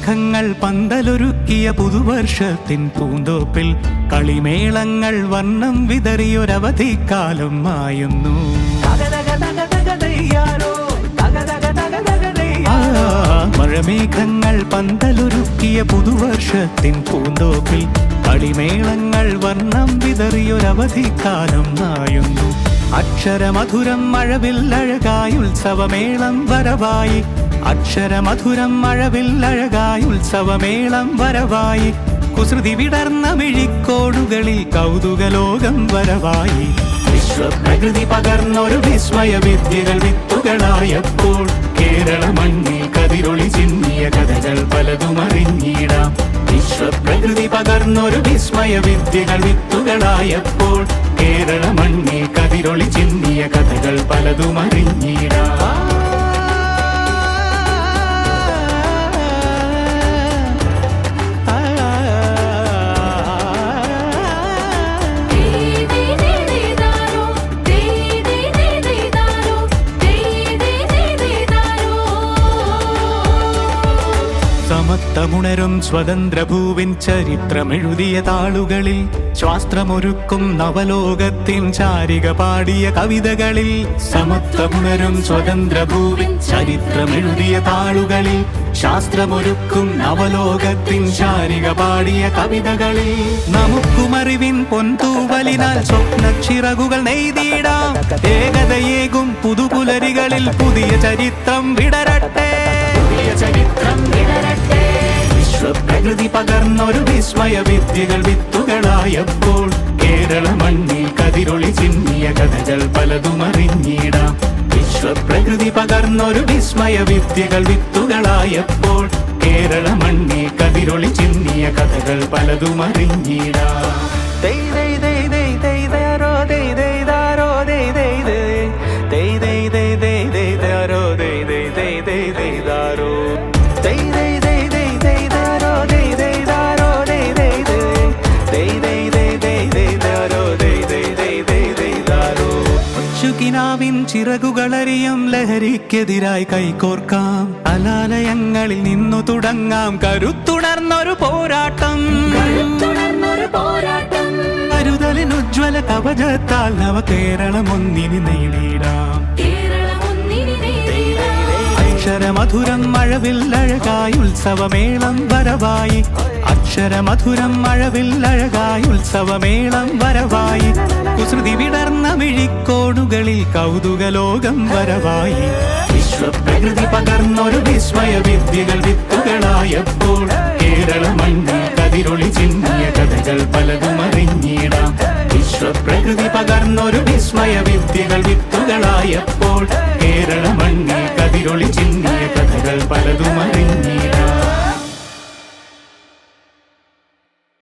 മഴമേഘങ്ങൾ പന്തലൊരുക്കിയ പുതുവർഷത്തിൻ പൂന്തോപ്പിൽ കളിമേളങ്ങൾ വർണ്ണം വിതറിയൊരവധിക്കാലം മായുന്നു. മഴമേഘങ്ങൾ പന്തലൊരുക്കിയ പുതുവർഷത്തിൻ പൂന്തോപ്പിൽ കളിമേളങ്ങൾ വർണ്ണം വിതറിയൊരവധിക്കാലം മായുന്നു. അക്ഷരമധുരം മഴവില്ലഴകായി ഉത്സവമേളം വരവായി. അക്ഷരമധുരം മഴവില്ലഴകായി ഉത്സവമേളം വരവായി. കുസൃതി വിടർന്ന മിഴിക്കോടുകളിൽ കൗതുകലോകം വരവായി. വിശ്വപ്രകൃതി പകർന്നൊരു വിസ്മയ വിദ്യകൾ വിത്തുകളായപ്പോൾ കേരള മണ്ണിൽ കതിരൊളി ചിന്നിയ കഥകൾ പലതും അറിഞ്ഞിടാം. വിശ്വപ്രകൃതി പകർന്നൊരു വിസ്മയ വിദ്യകൾ വിത്തുകളായപ്പോൾ കേരള മണ്ണിൽ കതിരൊളി ചിന്നിയ കഥകൾ പലതും അറിഞ്ഞിടാം. സമത്വമുണരും സ്വതന്ത്രഭൂവിൻ ചരിത്രമെഴുതിയ താളുകളിൽ ശാസ്ത്രമൊരുക്കും നവലോകത്തിൻ ചാരിക പാടിയ കവിതകളിൽ. സമത്വമുണരും സ്വതന്ത്രഭൂവിൻ ചരിത്രമെഴുതിയ താളുകളിൽ ശാസ്ത്രമൊരുക്കും നവലോകത്തിൻ ചാരിക പാടിയ കവിതകളിൽ. നമുക്കുമറിവിൻ പൊൻതൂവലിനാൽ സ്വപ്നച്ചിറകുകൾ നെയ്തിടാം. ഏകതയേകും പുതുപുലരികളിൽ പുതിയ ചരിത്രം വിടരട്ടെ. വിശ്വപ്രകൃതി പകർന്നൊരു വിസ്മയ വിദ്യകൾ വിത്തുകളായപ്പോൾ കേരള മണ്ണിൽ കതിരൊളി ചിന്നിയ കഥകൾ പലതും അറിഞ്ഞിടാം. വിശ്വപ്രകൃതി പകർന്നൊരു വിസ്മയ വിദ്യകൾ വിത്തുകളായപ്പോൾ കേരള മണ്ണിൽ കതിരൊളി ചിന്നിയ കഥകൾ പലതും അറിഞ്ഞിടാം. ിൻ ചിറകുകളറിയും ലഹരിക്കെതിരായി കൈകോർക്കാം. അലാലയങ്ങളിൽ നിന്നു തുടങ്ങാം കരുത്തുണർന്നൊരു പോരാട്ടം. കരുതലിനുജ്വല കവചത്താൽ നവ കേരളം ഒന്നിനി നേടിടാം. അക്ഷരമധുരം മഴവില്ലഴകായി ഉത്സവമേളം വരവായി. അക്ഷരമധുരം മഴവില്ലഴകായി ഉത്സവമേളം വരവായി. കുസൃതി വിടർന്ന മിഴിക്കോടുകളിൽ കൗതുകലോകം വരവായി. വിശ്വപ്രകൃതി പകർന്നൊരു വിസ്മയ വിദ്യകൾ വിത്തുകളായപ്പോൾ കേരള മണ്ണിൽ കതിരൊളി ചിന്നിയ കഥകൾ പലതും അറിഞ്ഞിടാം. വിശ്വപ്രകൃതി പകർന്നൊരു വിസ്മയ വിദ്യകൾ വിത്തുകളായപ്പോൾ കേരള മണ്ണിൽ കതിരൊളി ചിന്നിയ കഥകൾ പലതും